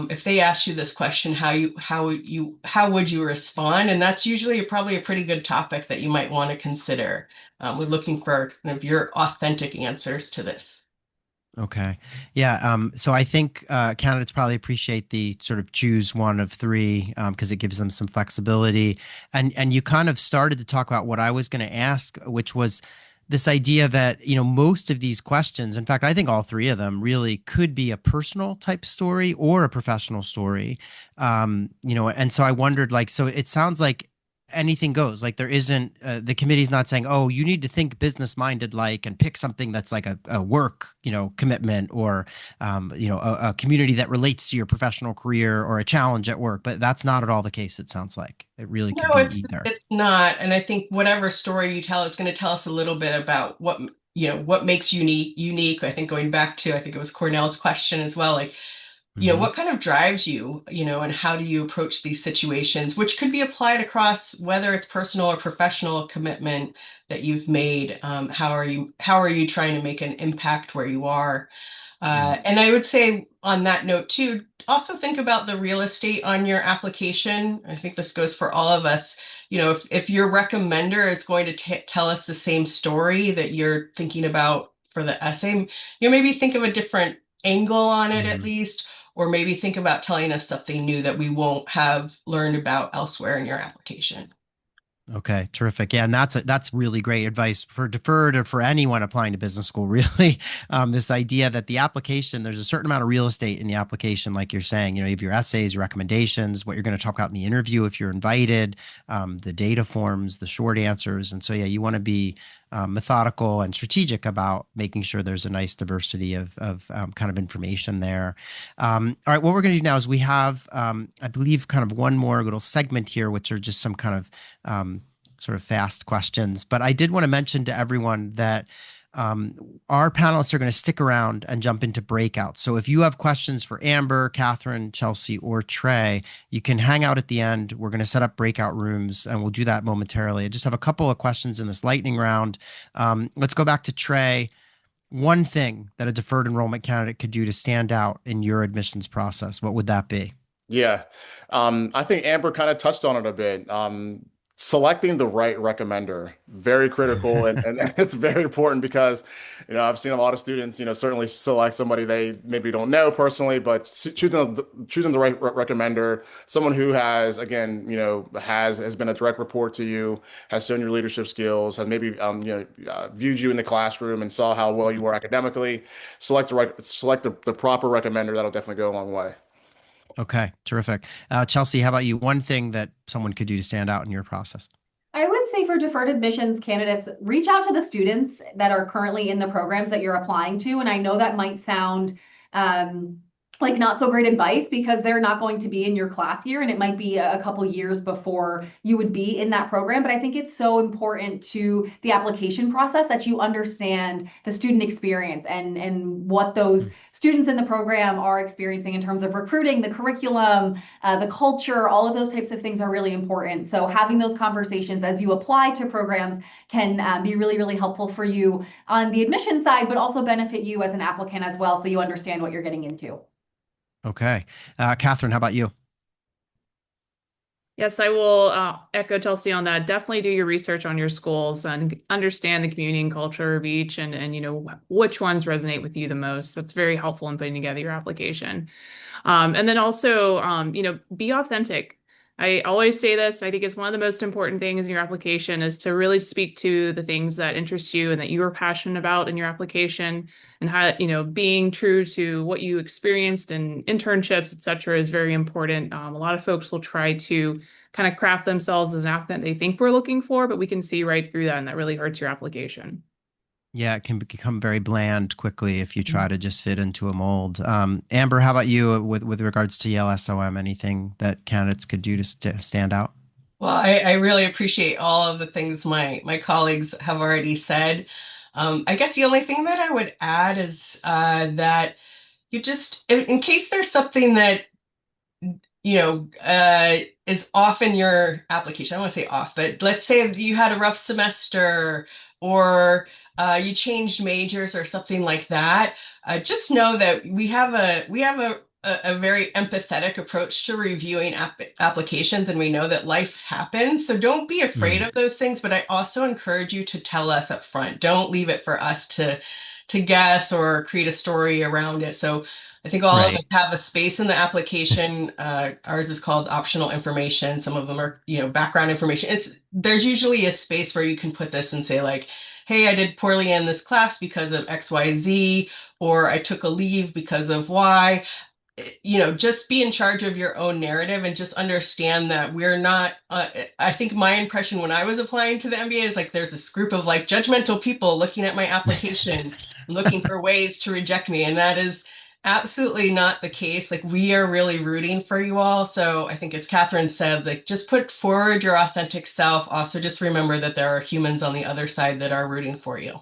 if they asked you this question, how would you respond? And that's usually probably a pretty good topic that you might want to consider. We're looking for kind of your authentic answers to this. Okay. Yeah. So I think candidates probably appreciate the sort of choose one of three because it gives them some flexibility. And you kind of started to talk about what I was going to ask, which was this idea that, most of these questions, in fact, I think all three of them really could be a personal type story or a professional story. And so I wondered, like, so it sounds like anything goes. Like there isn't the committee's not saying, oh, you need to think business minded, like, and pick something that's like a work, commitment or a community that relates to your professional career or a challenge at work. But that's not at all the case. It sounds like it really could No, be it's either. it's not. And I think whatever story you tell is going to tell us a little bit about what makes unique. I think going back to I think it was Cornell's question as well, like Hmm. what kind of drives you, and how do you approach these situations, which could be applied across whether it's personal or professional commitment that you've made. How are you trying to make an impact where you are? Yeah. And I would say on that note too, also think about the real estate on your application. I think this goes for all of us. If your recommender is going to tell us the same story that you're thinking about for the essay, maybe think of a different angle on it at Hmm. least, or maybe think about telling us something new that we won't have learned about elsewhere in your application. Okay, terrific. Yeah, and that's really great advice for deferred or for anyone applying to business school. Really, this idea that the application, there's a certain amount of real estate in the application, like you're saying. You have your essays, your recommendations, what you're going to talk about in the interview if you're invited, the data forms, the short answers, and so yeah, you want to be methodical and strategic about making sure there's a nice diversity of kind of information there. All right, what we're going to do now is we have, I believe, kind of one more little segment here, which are just some kind of sort of fast questions. But I did want to mention to everyone that our panelists are going to stick around and jump into breakouts. So if you have questions for Amber, Catherine, Chelsea, or Trey, you can hang out at the end. We're going to set up breakout rooms and we'll do that momentarily. I just have a couple of questions in this lightning round. Let's go back to Trey. One thing that a deferred enrollment candidate could do to stand out in your admissions process, what would that be? Yeah. I think Amber kind of touched on it a bit. Selecting the right recommender, very critical, and it's very important because, I've seen a lot of students, certainly select somebody they maybe don't know personally, but choosing the right recommender, someone who has, again, has been a direct report to you, has shown your leadership skills, has maybe, viewed you in the classroom and saw how well you were academically. Select the proper recommender. That'll definitely go a long way. Okay, terrific. Chelsea, how about you? One thing that someone could do to stand out in your process. I would say for deferred admissions candidates, reach out to the students that are currently in the programs that you're applying to. And I know that might sound um, like not so great advice because they're not going to be in your class year and it might be a couple years before you would be in that program. But I think it's so important to the application process that you understand the student experience and what those students in the program are experiencing in terms of recruiting, the curriculum, the culture, all of those types of things are really important. So having those conversations as you apply to programs can be really, really helpful for you on the admission side, but also benefit you as an applicant as well, so you understand what you're getting into. Okay. Catherine, how about you? Yes, I will echo Chelsea on that. Definitely do your research on your schools and understand the community and culture of each and which ones resonate with you the most. That's very helpful in putting together your application. And then also, be authentic. I always say this. I think it's one of the most important things in your application is to really speak to the things that interest you and that you are passionate about in your application, and how, being true to what you experienced in internships, et cetera, is very important. A lot of folks will try to kind of craft themselves as an applicant they think we're looking for, but we can see right through that, and that really hurts your application. Yeah, it can become very bland quickly if you try to just fit into a mold. Amber, how about you with regards to Yale SOM? Anything that candidates could do to stand out? Well, I really appreciate all of the things my colleagues have already said. I guess the only thing that I would add is that you just, in case there's something that is off in your application. I don't want to say off, but let's say you had a rough semester or you changed majors or something like that. Just know that we have a very empathetic approach to reviewing applications, and we know that life happens. So don't be afraid Mm, of those things, but I also encourage you to tell us up front. Don't leave it for us to guess or create a story around it. So I think all of us right. have a space in the application. Ours is called optional information. Some of them are, background information. There's usually a space where you can put this and say like, hey, I did poorly in this class because of XYZ, or I took a leave because of Y. Just be in charge of your own narrative and just understand that we're not, I think my impression when I was applying to the MBA is like there's this group of like judgmental people looking at my application, looking for ways to reject me. And that is absolutely not the case. Like we are really rooting for you all. So I think as Catherine said, like just put forward your authentic self. Also just remember that there are humans on the other side that are rooting for you.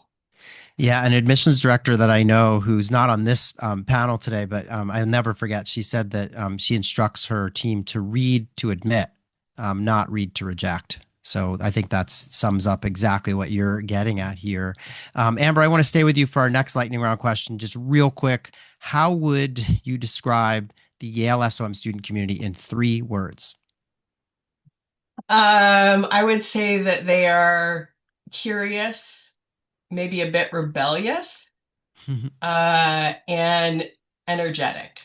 Yeah, an admissions director that I know who's not on this panel today, but I'll never forget. She said that she instructs her team to read to admit, not read to reject. So I think that sums up exactly what you're getting at here. Amber, I want to stay with you for our next lightning round question. Just real quick, how would you describe the Yale SOM student community in 3 words? I would say that they are curious, maybe a bit rebellious, and energetic.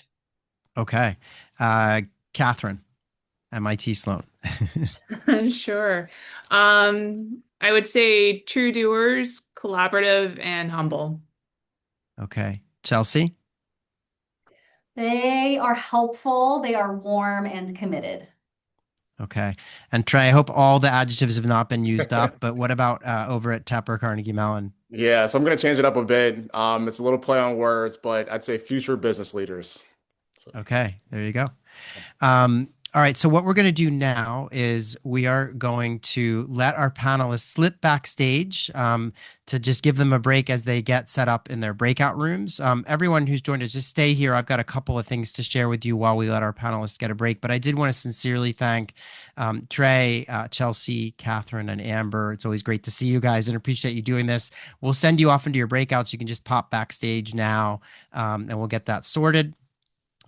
Okay. Catherine, MIT Sloan. Sure. I would say true doers, collaborative, and humble. Okay. Chelsea? They are helpful, they are warm and committed. Okay. And Trey, I hope all the adjectives have not been used up, but what about over at Tepper Carnegie Mellon? Yeah, so I'm going to change it up a bit. It's a little play on words, but I'd say future business leaders. So, Okay, there you go. All right, so what we're going to do now is we are going to let our panelists slip backstage to just give them a break as they get set up in their breakout rooms. Everyone who's joined us, just stay here. I've got a couple of things to share with you while we let our panelists get a break. But I did want to sincerely thank Trey, Chelsea, Catherine, and Amber. It's always great to see you guys and appreciate you doing this. We'll send you off into your breakouts. You can just pop backstage now and we'll get that sorted.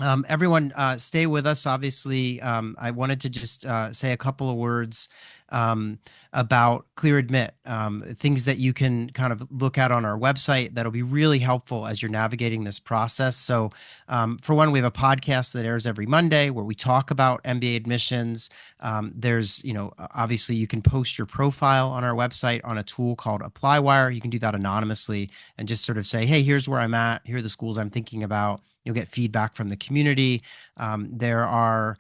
Everyone, stay with us. Obviously, I wanted to just say a couple of words about Clear Admit, things that you can kind of look at on our website that'll be really helpful as you're navigating this process. So, for one, we have a podcast that airs every Monday where we talk about MBA admissions. There's, obviously you can post your profile on our website on a tool called ApplyWire. You can do that anonymously and just sort of say, hey, here's where I'm at. Here are the schools I'm thinking about. You'll get feedback from the community. There are,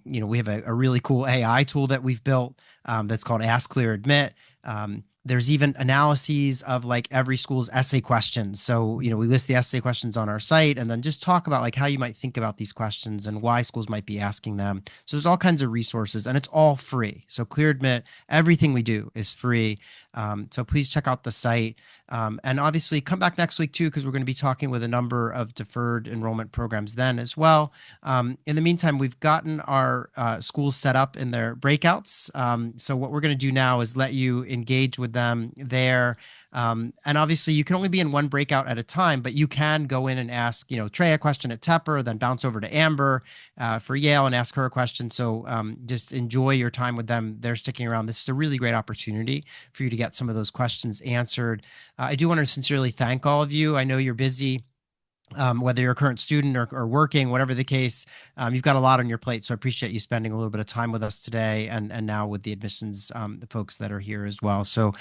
we have a really cool AI tool that we've built that's called Ask Clear Admit. There's even analyses of like every school's essay questions. So, we list the essay questions on our site and then just talk about like how you might think about these questions and why schools might be asking them. So there's all kinds of resources and it's all free. So Clear Admit, everything we do is free. So please check out the site. And obviously come back next week too, because we're going to be talking with a number of deferred enrollment programs then as well. In the meantime, we've gotten our schools set up in their breakouts. So what we're going to do now is let you engage with them there. And obviously you can only be in one breakout at a time, but you can go in and ask, Trey a question at Tepper, then bounce over to Amber for Yale and ask her a question. So just enjoy your time with them. They're sticking around. This is a really great opportunity for you to get some of those questions answered. I do want to sincerely thank all of you. I know you're busy. whether you're a current student or working, whatever the case, you've got a lot on your plate. So I appreciate you spending a little bit of time with us today and now with the admissions, the folks that are here as well. So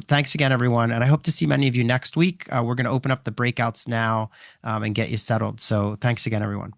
thanks again, everyone. And I hope to see many of you next week. We're going to open up the breakouts now and get you settled. So thanks again, everyone.